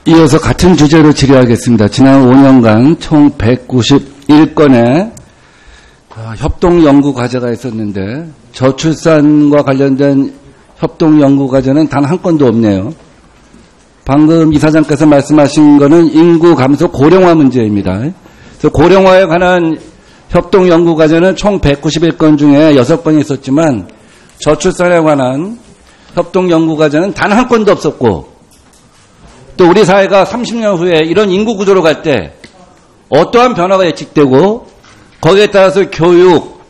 이어서 같은 주제로 질의하겠습니다. 지난 5년간 총 191건의 협동연구과제가 있었는데 저출산과 관련된 협동연구과제는 단 한 건도 없네요. 방금 이사장께서 말씀하신 거는 인구 감소 고령화 문제입니다. 그래서 고령화에 관한 협동연구과제는 총 191건 중에 6건이 있었지만 저출산에 관한 협동연구과제는 단 한 건도 없었고, 또 우리 사회가 30년 후에 이런 인구 구조로 갈 때 어떠한 변화가 예측되고 거기에 따라서 교육,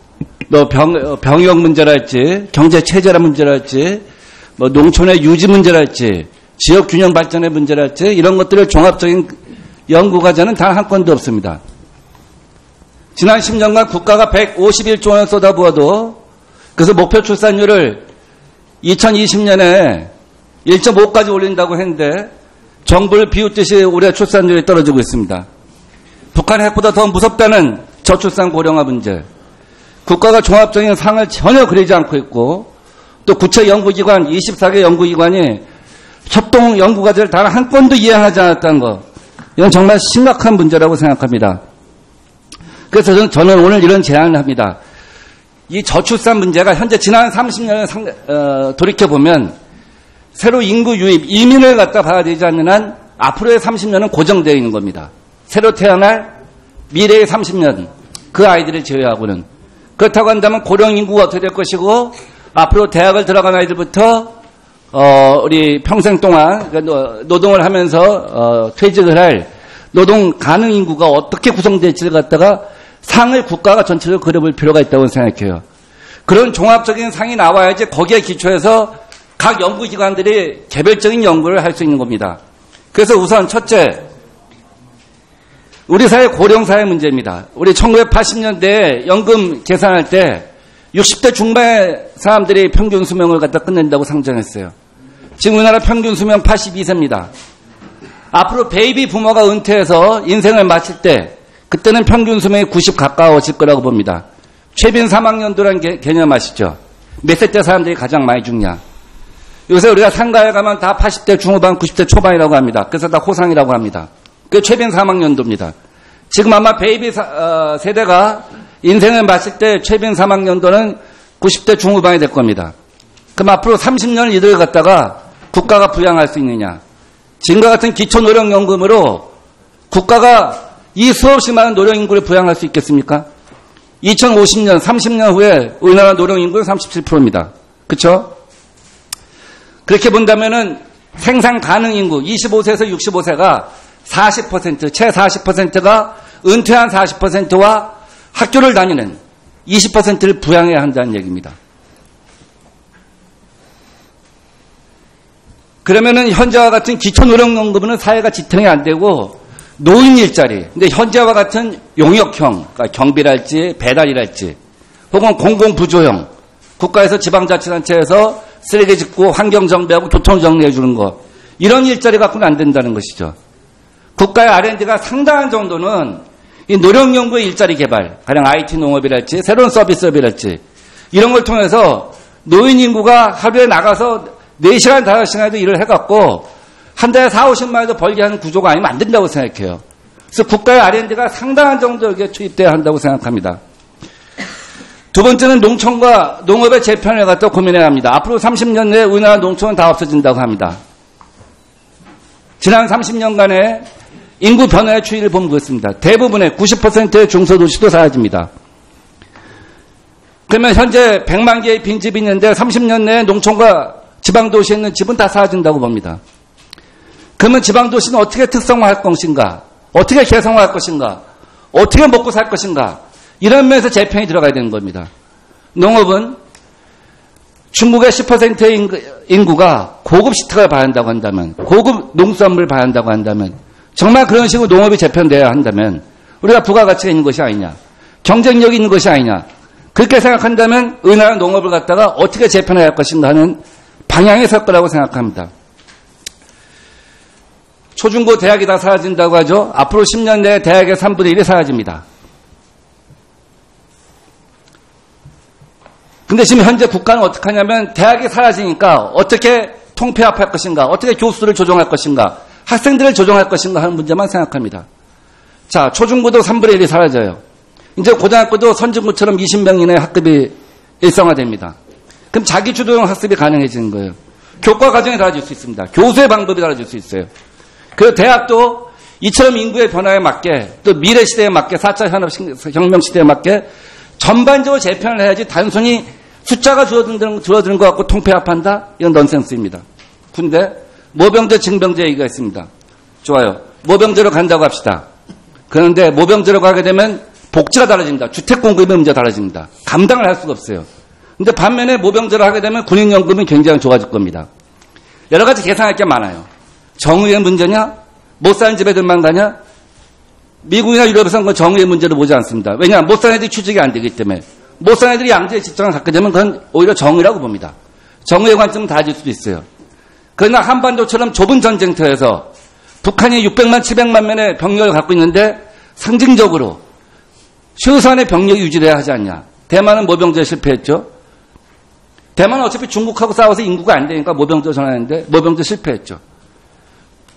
병역 문제랄지 경제 체제라 문제랄지 농촌의 유지 문제랄지 지역 균형 발전의 문제랄지 이런 것들을 종합적인 연구과제는 단 한 건도 없습니다. 지난 10년간 국가가 151조 원 쏟아부어도 그래서 목표 출산율을 2020년에 1.5까지 올린다고 했는데 정부를 비웃듯이 올해 출산율이 떨어지고 있습니다. 북한 핵보다 더 무섭다는 저출산 고령화 문제. 국가가 종합적인 상을 전혀 그리지 않고 있고 또 구체 연구기관 24개 연구기관이 협동 연구과제를 단 한 건도 이행하지 않았다는 것. 이건 정말 심각한 문제라고 생각합니다. 그래서 저는 오늘 이런 제안을 합니다. 이 저출산 문제가 현재 지난 30년을 돌이켜보면 새로 인구 유입, 이민을 갖다 봐야 되지 않는 한 앞으로의 30년은 고정되어 있는 겁니다. 새로 태어날 미래의 30년, 그 아이들을 제외하고는. 그렇다고 한다면 고령 인구가 어떻게 될 것이고 앞으로 대학을 들어간 아이들부터 우리 평생 동안 노동을 하면서 퇴직을 할 노동 가능 인구가 어떻게 구성될지를 갖다가 상을 국가가 전체적으로 그려볼 필요가 있다고 생각해요. 그런 종합적인 상이 나와야지 거기에 기초해서 각 연구기관들이 개별적인 연구를 할 수 있는 겁니다. 그래서 우선 첫째, 우리 사회 고령사회 문제입니다. 우리 1980년대에 연금 계산할 때 60대 중반의 사람들이 평균 수명을 갖다 끝낸다고 상정했어요. 지금 우리나라 평균 수명 82세입니다. 앞으로 베이비 부모가 은퇴해서 인생을 마칠 때 그때는 평균 수명이 90 가까워질 거라고 봅니다. 최빈 사망연도라는 개념 아시죠? 몇 세 때 사람들이 가장 많이 죽냐. 요새 우리가 상가에 가면 다 80대 중후반, 90대 초반이라고 합니다. 그래서 다 호상이라고 합니다. 그게 최빈 사망연도입니다. 지금 아마 베이비 세대가 인생을 마칠 때 최빈 사망연도는 90대 중후반이 될 겁니다. 그럼 앞으로 30년을 이들을 갖다가 국가가 부양할 수 있느냐. 지금과 같은 기초노령연금으로 국가가 이 수없이 많은 노령인구를 부양할 수 있겠습니까? 2050년, 30년 후에 우리나라 노령인구는 37%입니다. 그렇죠? 그렇게 본다면은 생산 가능 인구 25세에서 65세가 40%, 채 40%가 은퇴한 40%와 학교를 다니는 20%를 부양해야 한다는 얘기입니다. 그러면은 현재와 같은 기초노령연금은 사회가 지탱이 안 되고 노인 일자리, 근데 현재와 같은 용역형, 그러니까 경비랄지 배달이랄지 혹은 공공부조형, 국가에서 지방자치단체에서 쓰레기 줍고 환경 정비하고 교통 정리해 주는 거, 이런 일자리 갖고는 안 된다는 것이죠. 국가의 R&D가 상당한 정도는 이 노령연구의 일자리 개발, 가령 IT 농업이랄지 새로운 서비스업이랄지 이런 걸 통해서 노인 인구가 하루에 나가서 4시간, 5시간에도 일을 해갖고 한 달에 4, 50만 원도 벌게 하는 구조가 아니면 안 된다고 생각해요. 그래서 국가의 R&D가 상당한 정도 여기에 투입돼야 한다고 생각합니다. 두 번째는 농촌과 농업의 재편을 갖다 고민해야 합니다. 앞으로 30년 내에 우리나라 농촌은 다 없어진다고 합니다. 지난 30년간의 인구 변화의 추이를 보면 그렇습니다. 대부분의 90%의 중소도시도 사라집니다. 그러면 현재 100만 개의 빈집이 있는데 30년 내에 농촌과 지방도시에 있는 집은 다 사라진다고 봅니다. 그러면 지방도시는 어떻게 특성화할 것인가? 어떻게 개성화할 것인가? 어떻게 먹고 살 것인가? 이런 면에서 재편이 들어가야 되는 겁니다. 농업은 중국의 10%의 인구가 고급 식탁을 봐야 한다고 한다면, 고급 농수산물을 봐야 한다고 한다면, 정말 그런 식으로 농업이 재편돼야 한다면 우리가 부가가치가 있는 것이 아니냐, 경쟁력이 있는 것이 아니냐, 그렇게 생각한다면 우리나라 농업을 갖다가 어떻게 재편해야 할 것인가 하는 방향이 설 거라고 생각합니다. 초중고 대학이 다 사라진다고 하죠. 앞으로 10년 내에 대학의 3분의 1이 사라집니다. 근데 지금 현재 국가는 어떻게 하냐면 대학이 사라지니까 어떻게 통폐합할 것인가, 어떻게 교수를 조정할 것인가, 학생들을 조정할 것인가 하는 문제만 생각합니다. 자, 초중고도 3분의 1이 사라져요. 이제 고등학교도 선진고처럼 20명 이내 학급이 일상화됩니다. 그럼 자기 주도형 학습이 가능해지는 거예요. 교과 과정이 달라질 수 있습니다. 교수의 방법이 달라질 수 있어요. 그리고 대학도 이처럼 인구의 변화에 맞게 또 미래 시대에 맞게 4차 혁명 시대에 맞게 전반적으로 재편을 해야지 단순히 숫자가 줄어드는 것 같고 통폐합한다? 이건 넌센스입니다. 근데 모병제, 징병제 얘기가 있습니다. 좋아요. 모병제로 간다고 합시다. 그런데 모병제로 가게 되면 복지가 달라집니다. 주택 공급의 문제가 달라집니다. 감당을 할 수가 없어요. 근데 반면에 모병제로 하게 되면 군인연금이 굉장히 좋아질 겁니다. 여러 가지 계산할 게 많아요. 정의의 문제냐? 못 사는 집 애들만 가냐? 미국이나 유럽에서는 그건 정의의 문제로 보지 않습니다. 왜냐? 못 사는 애들이 취직이 안 되기 때문에. 못 사는 애들이 양질의 직장을 갖게 되면 그건 오히려 정의라고 봅니다. 정의의 관점은 달라질 수도 있어요. 그러나 한반도처럼 좁은 전쟁터에서 북한이 600만, 700만 명의 병력을 갖고 있는데 상징적으로 최소한의 병력이 유지돼야 하지 않냐. 대만은 모병제에 실패했죠. 대만은 어차피 중국하고 싸워서 인구가 안 되니까 모병제 전환했는데 모병제 실패했죠.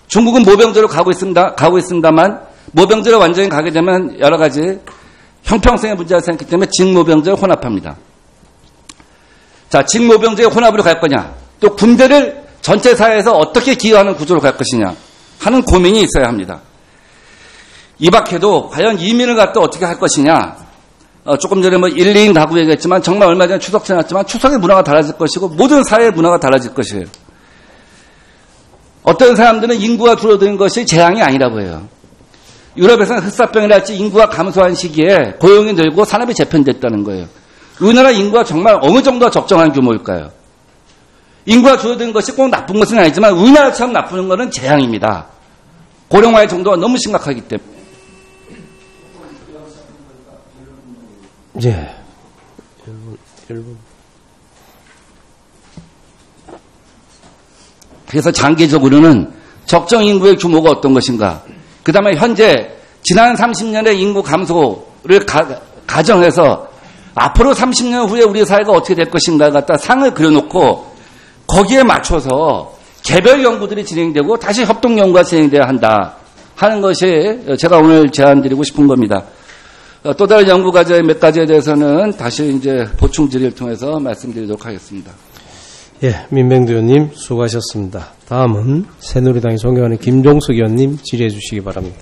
중국은 모병제로 가고 있습니다만 모병제로 완전히 가게 되면 여러 가지 형평성의 문제가 생기기 때문에 직모병제를 혼합합니다. 자, 직모병제의 혼합으로 갈 거냐, 또 군대를 전체 사회에서 어떻게 기여하는 구조로 갈 것이냐 하는 고민이 있어야 합니다. 이 밖에도 과연 이민을 갖다 어떻게 할 것이냐, 조금 전에 1, 2인 가구 얘기했지만 정말 얼마 전에 추석 지났지만 추석의 문화가 달라질 것이고 모든 사회의 문화가 달라질 것이에요. 어떤 사람들은 인구가 줄어드는 것이 재앙이 아니라고 해요. 유럽에서는 흑사병이랄지 인구가 감소한 시기에 고용이 늘고 산업이 재편됐다는 거예요. 우리나라 인구가 정말 어느 정도가 적정한 규모일까요? 인구가 줄어드는 것이 꼭 나쁜 것은 아니지만 우리나라처럼 나쁜 것은 재앙입니다. 고령화의 정도가 너무 심각하기 때문에. 예. 1분. 그래서 장기적으로는 적정 인구의 규모가 어떤 것인가, 그 다음에 현재 지난 30년의 인구 감소를 가정해서 앞으로 30년 후에 우리 사회가 어떻게 될 것인가를 갖다 상을 그려놓고 거기에 맞춰서 개별 연구들이 진행되고 다시 협동 연구가 진행돼야 한다 하는 것이 제가 오늘 제안드리고 싶은 겁니다. 또 다른 연구 과제 몇 가지에 대해서는 다시 이제 보충 질의를 통해서 말씀드리도록 하겠습니다. 예, 민병두 의원님 수고하셨습니다. 다음은 새누리당이 존경하는 김종석 의원님 질의해 주시기 바랍니다.